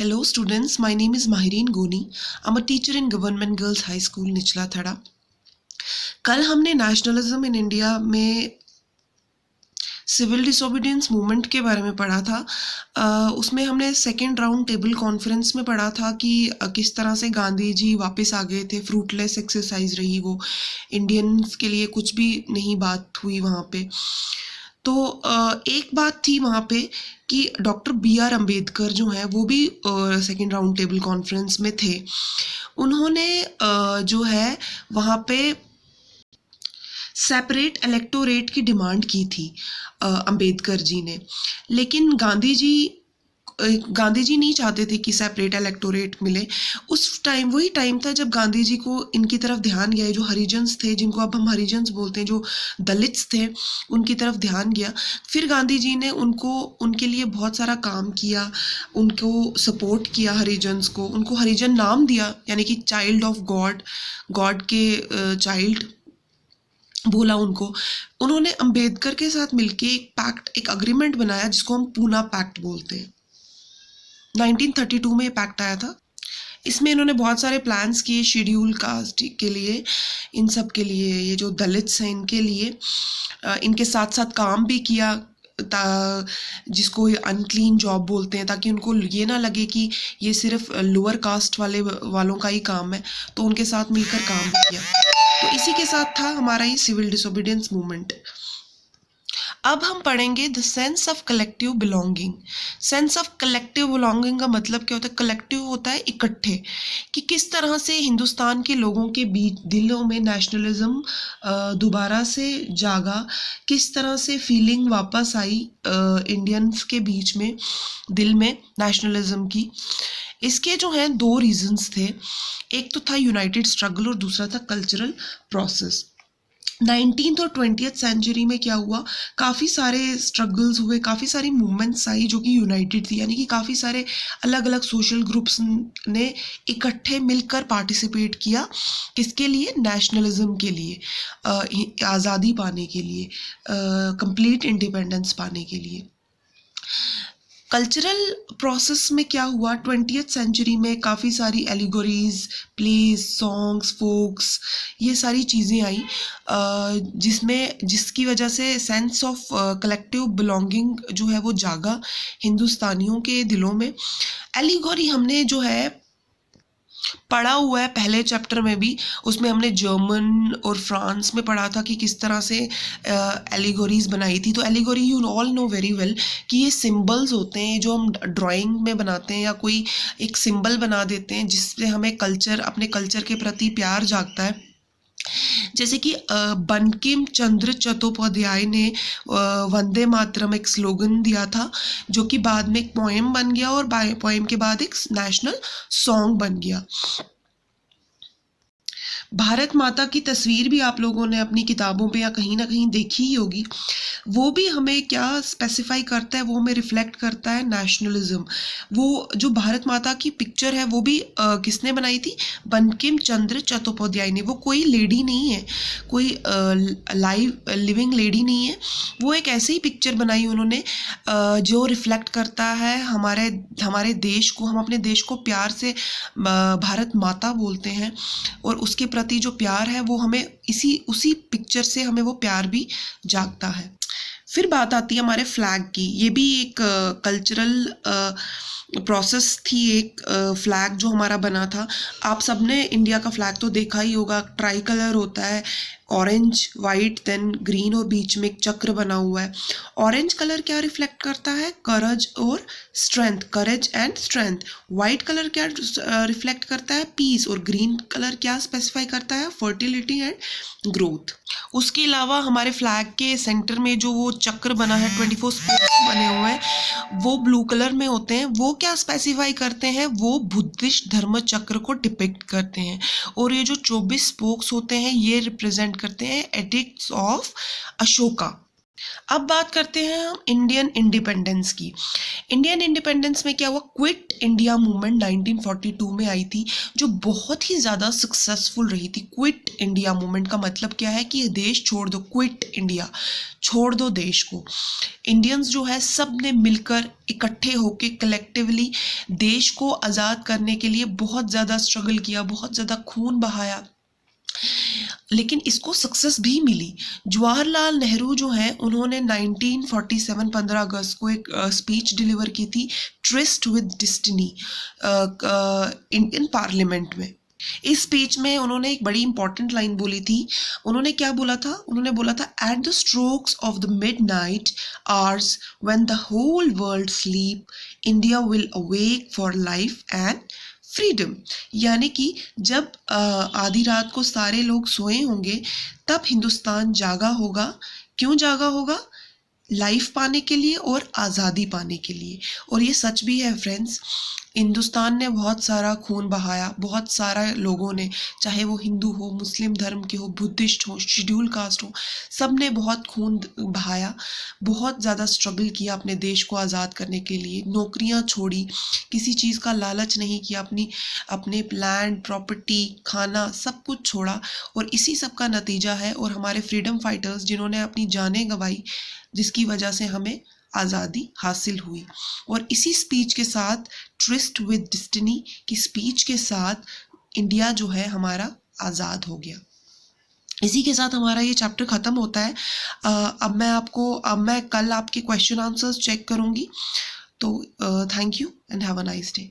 Hello students, my name is Mahireen Goni. I'm a teacher in Government Girls High School, निचला थड़ा। कल हमने nationalism in India में civil disobedience movement के बारे में पढ़ा था। उसमें हमने सेकेंड राउंड टेबल कॉन्फ्रेंस में पढ़ा था कि किस तरह से गांधी जी वापस आ गए थे। फ्रूटलेस एक्सरसाइज रही वो, इंडियंस के लिए कुछ भी नहीं बात हुई वहाँ पे। तो एक बात थी वहाँ पे कि डॉक्टर B.R. अम्बेडकर जो हैं वो भी सेकेंड राउंड टेबल कॉन्फ्रेंस में थे। उन्होंने जो है वहाँ पे सेपरेट इलेक्टोरेट की डिमांड की थी अम्बेडकर जी ने, लेकिन गांधी जी नहीं चाहते थे कि सेपरेट इलेक्टोरेट मिले। उस टाइम वही टाइम था जब गांधी जी को इनकी तरफ ध्यान गया, जो हरिजन्स थे, जिनको अब हम हरिजन्स बोलते हैं, जो दलित्स थे, उनकी तरफ ध्यान गया। फिर गांधी जी ने उनके लिए बहुत सारा काम किया, उनको सपोर्ट किया, हरिजन्स को, उनको हरिजन नाम दिया, यानी कि चाइल्ड ऑफ गॉड के चाइल्ड बोला उनको। उन्होंने अम्बेडकर के साथ मिलके एक अग्रीमेंट बनाया जिसको हम पूना पैक्ट बोलते हैं। 1932 में ये पैक्ट आया था। इसमें इन्होंने बहुत सारे प्लान्स किए शेड्यूल कास्ट के लिए, इन सब के लिए, ये जो दलित्स हैं इनके लिए। इनके साथ साथ काम भी किया जिसको अनक्लीन जॉब बोलते हैं, ताकि उनको ये ना लगे कि ये सिर्फ लोअर कास्ट वालों का ही काम है। तो उनके साथ मिलकर काम भी किया। तो इसी के साथ था हमारा ये सिविल डिसोबीडियंस मूवमेंट। अब हम पढ़ेंगे the sense of collective belonging. Sense of collective belonging का मतलब क्या होता है? कलेक्टिव होता है इकट्ठे, कि किस तरह से हिंदुस्तान के लोगों के बीच दिलों में नेशनलिज्म दोबारा से जागा, किस तरह से फीलिंग वापस आई इंडियंस के बीच में, दिल में नेशनलिज्म की। इसके जो हैं दो रीजंस थे, एक तो था यूनाइटेड स्ट्रगल और दूसरा था कल्चरल प्रोसेस। 19th और 20th सेंचुरी में क्या हुआ, काफ़ी सारे स्ट्रगल्स हुए, काफ़ी सारी मूवमेंट्स आई जो कि यूनाइटेड थी, यानी कि काफ़ी सारे अलग अलग सोशल ग्रुप्स ने इकट्ठे मिलकर पार्टिसिपेट किया। किसके लिए? नेशनलिज्म के लिए, आज़ादी पाने के लिए, कंप्लीट इंडिपेंडेंस पाने के लिए। कल्चरल प्रोसेस में क्या हुआ, 20th सेंचुरी में काफ़ी सारी एलिगोरीज, प्लेज, सॉन्ग्स, फोक्स, ये सारी चीज़ें आई जिसकी वजह से सेंस ऑफ कलेक्टिव बिलोंगिंग जो है वो जागा हिंदुस्तानियों के दिलों में। एलिगोरी हमने जो है पढ़ा हुआ है पहले चैप्टर में भी, उसमें हमने जर्मन और फ्रांस में पढ़ा था कि किस तरह से एलिगोरीज बनाई थी। तो allegory you all know very well कि ये सिंबल्स होते हैं जो हम ड्राइंग में बनाते हैं, या कोई एक सिंबल बना देते हैं जिससे हमें अपने कल्चर के प्रति प्यार जागता है। जैसे कि बंकिम चंद्र चट्टोपाध्याय ने वंदे मातरम एक स्लोगन दिया था, जो कि बाद में एक पोएम बन गया और पोएम के बाद एक नेशनल सॉन्ग बन गया। भारत माता की तस्वीर भी आप लोगों ने अपनी किताबों पे या कहीं ना कहीं देखी ही होगी। वो भी हमें क्या स्पेसिफाई करता है, वो हमें रिफ्लेक्ट करता है नेशनलिज्म। वो जो भारत माता की पिक्चर है वो भी किसने बनाई थी? बंकिम चंद्र चट्टोपाध्याय ने। वो कोई लेडी नहीं है, कोई लिविंग लेडी नहीं है। वो एक ऐसी ही पिक्चर बनाई उन्होंने जो रिफ्लेक्ट करता है हमारे देश को। हम अपने देश को प्यार से भारत माता बोलते हैं, और उसके प्रति जो प्यार है वो हमें उसी पिक्चर से हमें वो प्यार भी जागता है। फिर बात आती है हमारे फ्लैग की। ये भी एक कल्चरल प्रोसेस थी, एक फ्लैग जो हमारा बना था। आप सबने इंडिया का फ्लैग तो देखा ही होगा, ट्राई कलर होता है, ऑरेंज, वाइट, देन ग्रीन, और बीच में एक चक्र बना हुआ है। ऑरेंज कलर क्या रिफ्लेक्ट करता है? करेज और strength, courage and strength. White colour क्या रिफ्लेक्ट करता है? पीस। और ग्रीन कलर क्या स्पेसिफाई करता है? Fertility and growth. उसके अलावा हमारे फ्लैग के सेंटर में जो वो चक्र बना है, 24 स्पोक्स बने हुए हैं, वो ब्लू कलर में होते हैं। वो क्या स्पेसिफाई करते हैं? वो बुद्धिस्ट धर्म चक्र को डिपिक्ट करते हैं। और ये जो 24 स्पोक्स होते हैं ये रिप्रेजेंट करते हैं एडिक्ट्स ऑफ अशोका। अब बात करते हैं हम इंडियन इंडिपेंडेंस की। इंडियन इंडिपेंडेंस में क्या हुआ, क्विट इंडिया मूवमेंट 1942 में आई थी, जो बहुत ही ज़्यादा सक्सेसफुल रही थी। क्विट इंडिया मूवमेंट का मतलब क्या है कि ये देश छोड़ दो, क्विट इंडिया, छोड़ दो देश को। इंडियंस जो है सब ने मिलकर इकट्ठे होके कलेक्टिवली देश को आज़ाद करने के लिए बहुत ज़्यादा स्ट्रगल किया, बहुत ज़्यादा खून बहाया, लेकिन इसको सक्सेस भी मिली। जवाहरलाल नेहरू जो हैं उन्होंने 1947 15 अगस्त को एक स्पीच डिलीवर की थी, tourist with destiny, Indian parliament में। इस स्पीच में उन्होंने एक बड़ी इंपॉर्टेंट लाइन बोली थी। उन्होंने क्या बोला था, उन्होंने बोला था, at the strokes of the midnight hours when the whole world sleep, India will awake for life and freedom. यानी कि जब आधी रात को सारे लोग सोए होंगे तब हिंदुस्तान जागा होगा। क्यों जागा होगा? लाइफ पाने के लिए और आज़ादी पाने के लिए। और ये सच भी है फ्रेंड्स, हिंदुस्तान ने बहुत सारा खून बहाया, बहुत सारा लोगों ने, चाहे वो हिंदू हो, मुस्लिम धर्म के हो, बुद्धिस्ट हो, शेड्यूल कास्ट हो, सब ने बहुत खून बहाया, बहुत ज़्यादा स्ट्रगल किया अपने देश को आज़ाद करने के लिए। नौकरियां छोड़ी, किसी चीज़ का लालच नहीं किया, अपने लैंड, प्रॉपर्टी, खाना सब कुछ छोड़ा। और इसी सब का नतीजा है, और हमारे फ्रीडम फाइटर्स जिन्होंने अपनी जानें गंवाई, जिसकी वजह से हमें आज़ादी हासिल हुई। और इसी स्पीच के साथ, ट्रिस्ट विद डिस्टिनी की स्पीच के साथ, इंडिया जो है हमारा आज़ाद हो गया। इसी के साथ हमारा ये चैप्टर ख़त्म होता है। अब मैं कल आपके क्वेश्चन आंसर्स चेक करूँगी। तो thank you and have a nice day.